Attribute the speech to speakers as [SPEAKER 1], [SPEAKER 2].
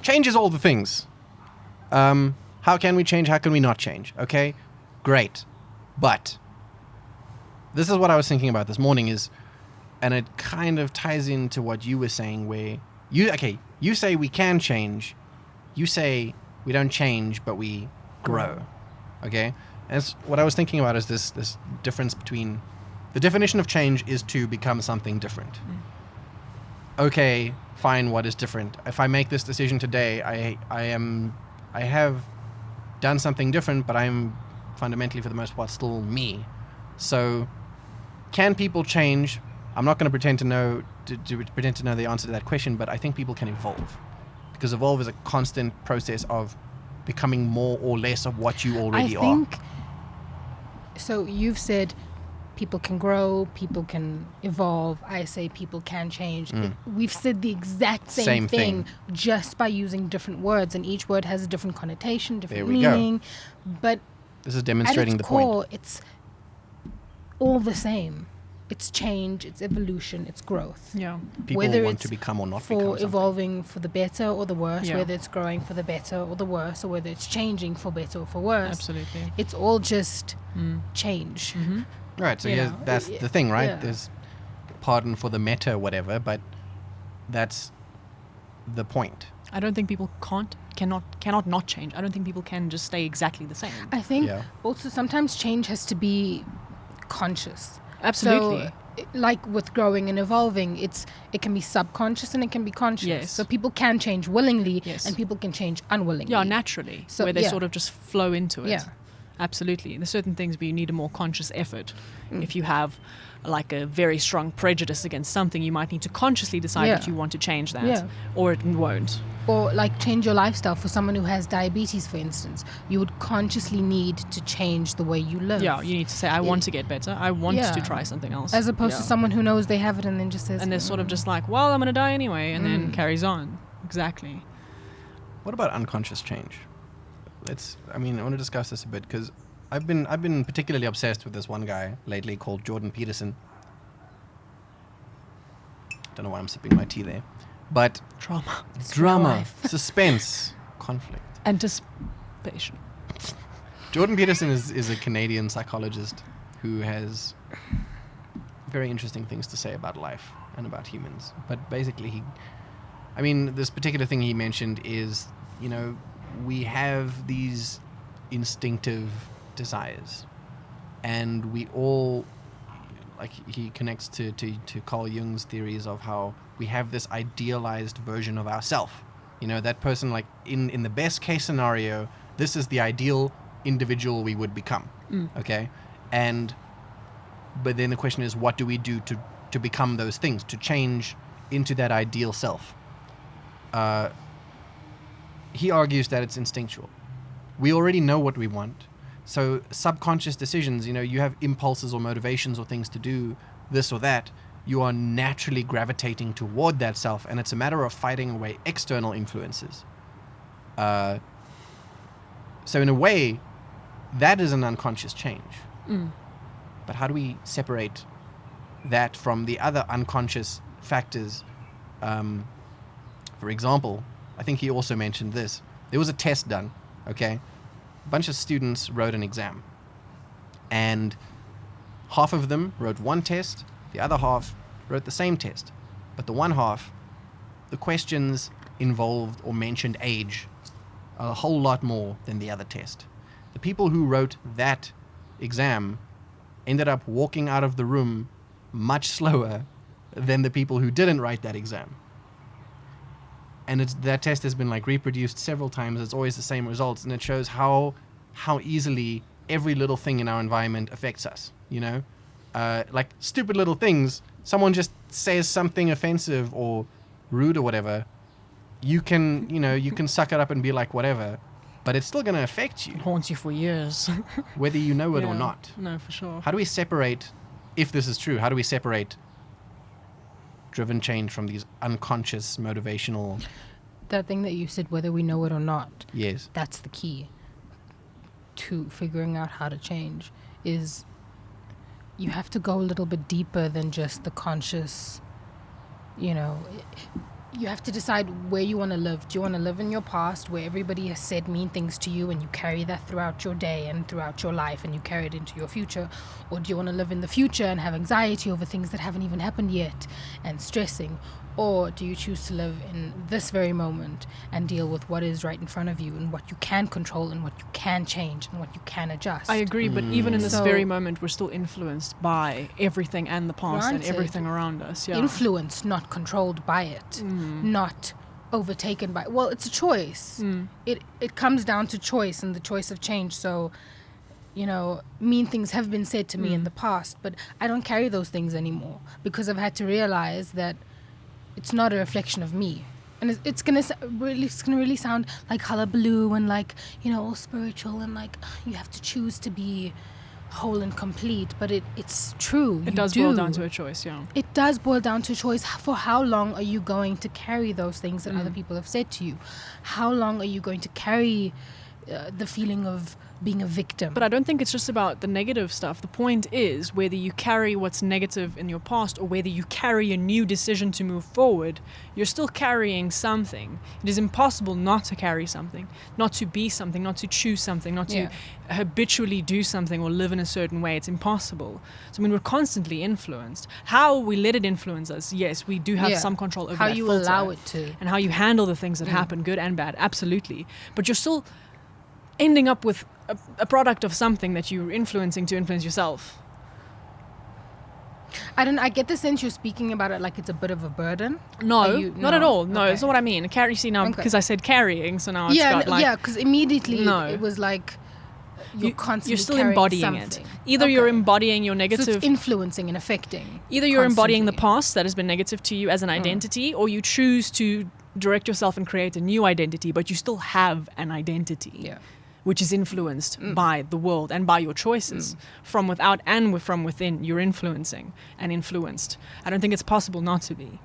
[SPEAKER 1] change is all the things. How can we change? How can we not change? Okay, great. But this is what I was thinking about this morning and it kind of ties into what you were saying where you say we can change. You say we don't change, but we grow. Okay? And what I was thinking about is this difference between the definition of change is to become something different. Okay, fine, what is different? If I make this decision today, I have done something different, but I'm fundamentally, for the most part, still me. So, can people change? I'm not going to pretend to know the answer to that question, but I think people can evolve, because evolve is a constant process of becoming more or less of what you already are.
[SPEAKER 2] So you've said people can grow, people can evolve. I say people can change. We've said the exact same thing just by using different words, and each word has a different connotation, different meaning. But
[SPEAKER 1] this is demonstrating
[SPEAKER 2] at its
[SPEAKER 1] the
[SPEAKER 2] core,
[SPEAKER 1] point.
[SPEAKER 2] it's all the same. It's change, it's evolution, it's growth.
[SPEAKER 3] Yeah.
[SPEAKER 1] People
[SPEAKER 2] whether
[SPEAKER 1] want
[SPEAKER 2] it's
[SPEAKER 1] to become or not become something.
[SPEAKER 2] for evolving for the better or the worse,
[SPEAKER 3] Yeah.
[SPEAKER 2] whether it's growing for the better or the worse, or whether it's changing for better or for worse.
[SPEAKER 3] Absolutely.
[SPEAKER 2] It's all just change.
[SPEAKER 1] Right, so
[SPEAKER 2] Yeah.
[SPEAKER 1] that's the thing, right?
[SPEAKER 2] Yeah.
[SPEAKER 1] There's pardon for the meta or whatever, but that's the point.
[SPEAKER 3] I don't think people cannot not change. I don't think people can just stay exactly the same.
[SPEAKER 2] I think
[SPEAKER 1] Yeah.
[SPEAKER 2] also sometimes change has to be conscious.
[SPEAKER 3] Absolutely.
[SPEAKER 2] So, like with growing and evolving, it can be subconscious and it can be conscious.
[SPEAKER 3] Yes.
[SPEAKER 2] So people can change willingly,
[SPEAKER 3] Yes.
[SPEAKER 2] and people can change unwillingly.
[SPEAKER 3] Yeah, naturally.
[SPEAKER 2] So,
[SPEAKER 3] where they
[SPEAKER 2] yeah.
[SPEAKER 3] sort of just flow into it.
[SPEAKER 2] Yeah.
[SPEAKER 3] Absolutely. There's certain things where you need a more conscious effort. If you have like a very strong prejudice against something, you might need to consciously decide
[SPEAKER 2] Yeah.
[SPEAKER 3] that you want to change that.
[SPEAKER 2] Yeah.
[SPEAKER 3] Or it won't.
[SPEAKER 2] Or like change your lifestyle. For someone who has diabetes, for instance, you would consciously need to change the way you live.
[SPEAKER 3] Yeah, you need to say, I want to get better. I want
[SPEAKER 2] Yeah.
[SPEAKER 3] to try something else.
[SPEAKER 2] As opposed to
[SPEAKER 3] Yeah.
[SPEAKER 2] someone who knows they have it and then just says...
[SPEAKER 3] And they're sort of just like, well, I'm going to die anyway, and then carries on. Exactly.
[SPEAKER 1] What about unconscious change? I want to discuss this a bit, because I've been particularly obsessed with this one guy lately called Jordan Peterson. Don't know why I'm sipping my tea there. But
[SPEAKER 3] Drama.
[SPEAKER 1] drama, suspense, conflict.
[SPEAKER 3] Anticipation.
[SPEAKER 1] Jordan Peterson is a Canadian psychologist who has very interesting things to say about life and about humans. But basically, this particular thing he mentioned is, we have these instinctive desires, and we all, like he connects to Carl Jung's theories of how we have this idealized version of ourselves. That person, like in the best case scenario, this is the ideal individual we would become. Okay? But then the question is, what do we do to become those things, to change into that ideal self? He argues that it's instinctual. We already know what we want. So subconscious decisions, you have impulses or motivations or things to do this or that. You are naturally gravitating toward that self, and it's a matter of fighting away external influences. So in a way, that is an unconscious change. But how do we separate that from the other unconscious factors? For example, I think he also mentioned this. There was a test done, okay? A bunch of students wrote an exam, and half of them wrote one test, the other half wrote the same test. But the one half, the questions involved or mentioned age a whole lot more than the other test. The people who wrote that exam ended up walking out of the room much slower than the people who didn't write that exam. And that test has been reproduced several times. It's always the same results, and it shows how easily every little thing in our environment affects us. Like stupid little things. Someone just says something offensive or rude or whatever. You can suck it up and be like whatever, but it's still going to affect you,
[SPEAKER 3] It haunts you for years.
[SPEAKER 1] whether you know it or
[SPEAKER 3] Yeah.
[SPEAKER 1] not.
[SPEAKER 3] No, for sure.
[SPEAKER 1] How do we separate, if this is true? How do we separate driven change from these unconscious motivational?
[SPEAKER 2] That thing that you said, whether we know it or not,
[SPEAKER 1] Yes.
[SPEAKER 2] that's the key to figuring out how to change. Is you have to go a little bit deeper than just the conscious, you have to decide where you want to live. Do you want to live in your past where everybody has said mean things to you and you carry that throughout your day and throughout your life and you carry it into your future? Or do you want to live in the future and have anxiety over things that haven't even happened yet and stressing? Or do you choose to live in this very moment and deal with what is right in front of you and what you can control and what you can change and what you can adjust?
[SPEAKER 3] I agree, but even in this
[SPEAKER 2] So-
[SPEAKER 3] very moment, we're still influenced by everything and the past and
[SPEAKER 2] Granted.
[SPEAKER 3] everything around us. Yeah.
[SPEAKER 2] Influenced, not controlled by it, not overtaken by. Well, it's a choice. It comes down to choice and the choice of change. So, mean things have been said to me in the past, but I don't carry those things anymore because I've had to realize that it's not a reflection of me. And it's gonna really sound like hullabaloo and like all spiritual and like you have to choose to be whole and complete, but it's true.
[SPEAKER 3] It does boil down to a choice, yeah.
[SPEAKER 2] It does boil down to a choice. For how long are you going to carry those things that other people have said to you? How long are you going to carry the feeling of being a victim?
[SPEAKER 3] But I don't think it's just about the negative stuff. The point is whether you carry what's negative in your past or whether you carry a new decision to move forward, you're still carrying something. It is impossible not to carry something, not to be something, not to choose something, not to habitually do something or live in a certain way. It's impossible. So we're constantly influenced. How we let it influence us, yes, we do have some control over
[SPEAKER 2] how
[SPEAKER 3] that
[SPEAKER 2] you
[SPEAKER 3] filter.
[SPEAKER 2] allow it to.
[SPEAKER 3] And how you handle the things that happen, good and bad, absolutely. But you're still ending up with a product of something that you're influencing to influence yourself.
[SPEAKER 2] I get the sense you're speaking about it like it's a bit of a burden.
[SPEAKER 3] No,
[SPEAKER 2] Are you-
[SPEAKER 3] not at all. No,
[SPEAKER 2] Okay.
[SPEAKER 3] that's not what I mean. You see now,
[SPEAKER 2] Okay.
[SPEAKER 3] because I said carrying, so now it's got like...
[SPEAKER 2] because immediately
[SPEAKER 3] No.
[SPEAKER 2] it was like you're constantly
[SPEAKER 3] You're still
[SPEAKER 2] carrying
[SPEAKER 3] embodying
[SPEAKER 2] something.
[SPEAKER 3] it. Either you're
[SPEAKER 2] Okay.
[SPEAKER 3] embodying your
[SPEAKER 2] So
[SPEAKER 3] negative...
[SPEAKER 2] it's influencing and affecting.
[SPEAKER 3] Either you're embodying the
[SPEAKER 2] constantly.
[SPEAKER 3] past that has been negative to you as an identity, or you choose to direct yourself and create a new identity, but you still have an identity.
[SPEAKER 2] Yeah.
[SPEAKER 3] Which is influenced by the world and by your choices. From without and from within, you're influencing and influenced. I don't think it's possible not to be.